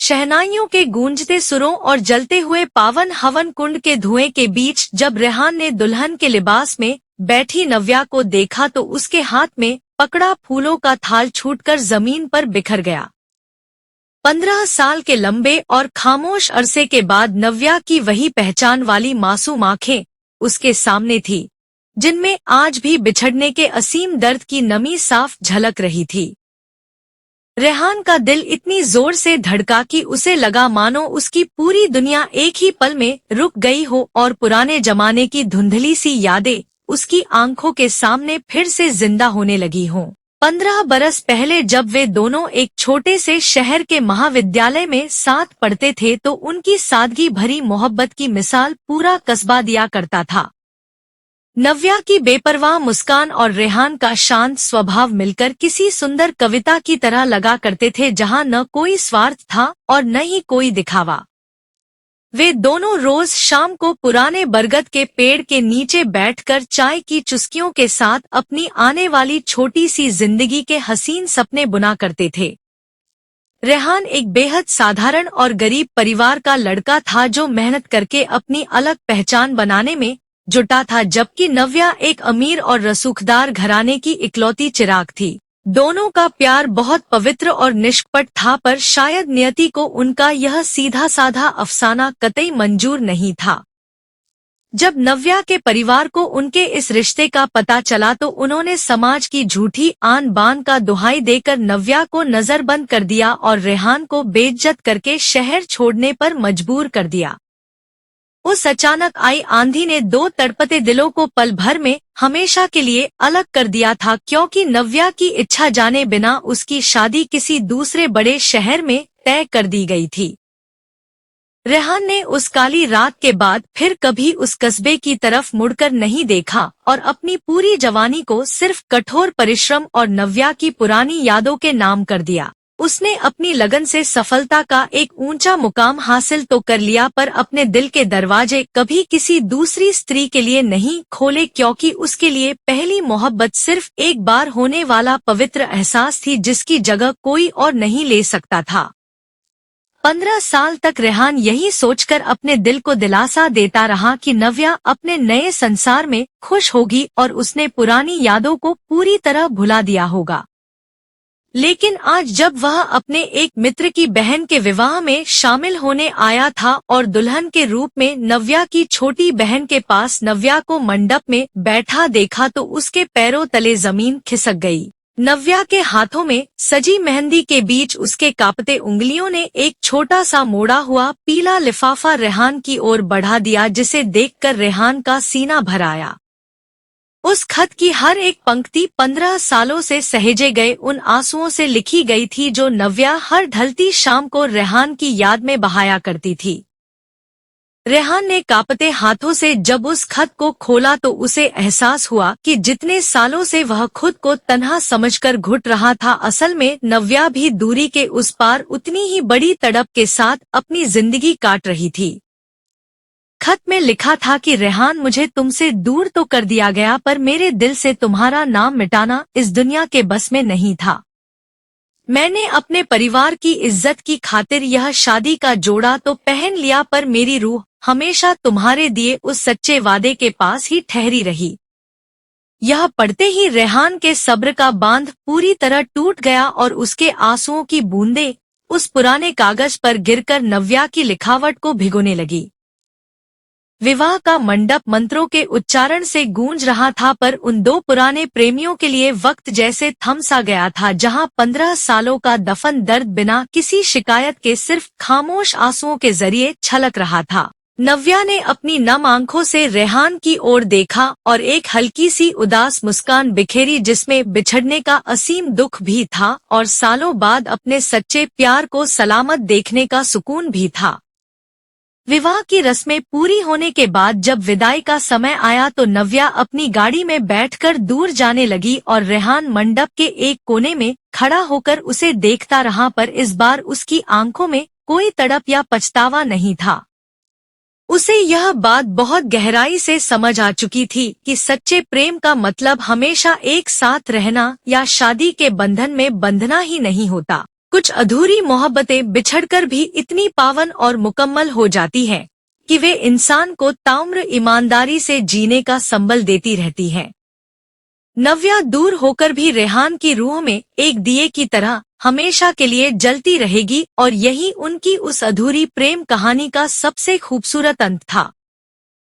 शहनाइयों के गूंजते सुरों और जलते हुए पावन हवन कुंड के धुएं के बीच जब रेहान ने दुल्हन के लिबास में बैठी नव्या को देखा तो उसके हाथ में पकड़ा फूलों का थाल छूटकर जमीन पर बिखर गया। 15 साल के लंबे और खामोश अरसे के बाद नव्या की वही पहचान वाली मासूम आंखें उसके सामने थी, जिनमें आज भी बिछड़ने के असीम दर्द की नमी साफ झलक रही थी। रेहान का दिल इतनी जोर से धड़का कि उसे लगा मानो उसकी पूरी दुनिया एक ही पल में रुक गई हो और पुराने जमाने की धुंधली सी यादें उसकी आंखों के सामने फिर से जिंदा होने लगी हों। 15 बरस पहले जब वे दोनों एक छोटे से शहर के महाविद्यालय में साथ पढ़ते थे तो उनकी सादगी भरी मोहब्बत की मिसाल पूरा कस्बा दिया करता था। नव्या की बेपरवाह मुस्कान और रेहान का शांत स्वभाव मिलकर किसी सुंदर कविता की तरह लगा करते थे, जहां न कोई स्वार्थ था और न ही कोई दिखावा। वे दोनों रोज शाम को पुराने बरगद के पेड़ के नीचे बैठकर चाय की चुस्कियों के साथ अपनी आने वाली छोटी सी जिंदगी के हसीन सपने बुना करते थे। रेहान एक बेहद साधारण और गरीब परिवार का लड़का था जो मेहनत करके अपनी अलग पहचान बनाने में जुटा था, जबकि नव्या एक अमीर और रसूखदार घराने की इकलौती चिराग थी। दोनों का प्यार बहुत पवित्र और निष्कपट था, पर शायद नियति को उनका यह सीधा साधा अफसाना कतई मंजूर नहीं था। जब नव्या के परिवार को उनके इस रिश्ते का पता चला तो उन्होंने समाज की झूठी आन बान का दुहाई देकर नव्या को नजरबंद कर दिया और रेहान को बेइज्जत करके शहर छोड़ने पर मजबूर कर दिया। उस अचानक आई आंधी ने दो तड़पते दिलों को पल भर में हमेशा के लिए अलग कर दिया था, क्योंकि नव्या की इच्छा जाने बिना उसकी शादी किसी दूसरे बड़े शहर में तय कर दी गई थी। रेहान ने उस काली रात के बाद फिर कभी उस कस्बे की तरफ मुड़कर नहीं देखा और अपनी पूरी जवानी को सिर्फ कठोर परिश्रम और नव्या की पुरानी यादों के नाम कर दिया। उसने अपनी लगन से सफलता का एक ऊंचा मुकाम हासिल तो कर लिया, पर अपने दिल के दरवाजे कभी किसी दूसरी स्त्री के लिए नहीं खोले, क्योंकि उसके लिए पहली मोहब्बत सिर्फ एक बार होने वाला पवित्र एहसास थी, जिसकी जगह कोई और नहीं ले सकता था। 15 साल तक रेहान यही सोचकर अपने दिल को दिलासा देता रहा कि नव्या अपने नए संसार में खुश होगी और उसने पुरानी यादों को पूरी तरह भुला दिया होगा। लेकिन आज जब वह अपने एक मित्र की बहन के विवाह में शामिल होने आया था और दुल्हन के रूप में नव्या की छोटी बहन के पास नव्या को मंडप में बैठा देखा तो उसके पैरों तले जमीन खिसक गई। नव्या के हाथों में सजी मेहंदी के बीच उसके कांपते उंगलियों ने एक छोटा सा मोड़ा हुआ पीला लिफाफा रेहान की ओर बढ़ा दिया, जिसे देखकर रेहान का सीना भर आया। उस खत की हर एक पंक्ति 15 सालों से सहेजे गए उन आंसुओं से लिखी गई थी जो नव्या हर ढलती शाम को रेहान की याद में बहाया करती थी। रेहान ने कांपते हाथों से जब उस खत को खोला तो उसे एहसास हुआ कि जितने सालों से वह खुद को तन्हा समझकर घुट रहा था, असल में नव्या भी दूरी के उस पार उतनी ही बड़ी तड़प के साथ अपनी जिंदगी काट रही थी। खत में लिखा था कि रेहान, मुझे तुमसे दूर तो कर दिया गया, पर मेरे दिल से तुम्हारा नाम मिटाना इस दुनिया के बस में नहीं था। मैंने अपने परिवार की इज्जत की खातिर यह शादी का जोड़ा तो पहन लिया, पर मेरी रूह हमेशा तुम्हारे दिए उस सच्चे वादे के पास ही ठहरी रही। यह पढ़ते ही रेहान के सब्र का बांध पूरी तरह टूट गया और उसके आंसुओं की बूंदें उस पुराने कागज पर गिरकर नव्या की लिखावट को भिगोने लगी। विवाह का मंडप मंत्रों के उच्चारण से गूंज रहा था, पर उन दो पुराने प्रेमियों के लिए वक्त जैसे थम सा गया था, जहां 15 सालों का दफन दर्द बिना किसी शिकायत के सिर्फ खामोश आंसुओं के जरिए छलक रहा था। नव्या ने अपनी नम आंखों से रेहान की ओर देखा और एक हल्की सी उदास मुस्कान बिखेरी, जिसमें बिछड़ने का असीम दुख भी था और सालों बाद अपने सच्चे प्यार को सलामत देखने का सुकून भी था। विवाह की रस्में पूरी होने के बाद जब विदाई का समय आया तो नव्या अपनी गाड़ी में बैठकर दूर जाने लगी और रेहान मंडप के एक कोने में खड़ा होकर उसे देखता रहा, पर इस बार उसकी आंखों में कोई तड़प या पछतावा नहीं था। उसे यह बात बहुत गहराई से समझ आ चुकी थी कि सच्चे प्रेम का मतलब हमेशा एक साथ रहना या शादी के बंधन में बंधना ही नहीं होता। कुछ अधूरी मोहब्बतें बिछड़कर भी इतनी पावन और मुकम्मल हो जाती हैं कि वे इंसान को ताउम्र ईमानदारी से जीने का संबल देती रहती हैं। नव्या दूर होकर भी रेहान की रूह में एक दिए की तरह हमेशा के लिए जलती रहेगी और यही उनकी उस अधूरी प्रेम कहानी का सबसे खूबसूरत अंत था।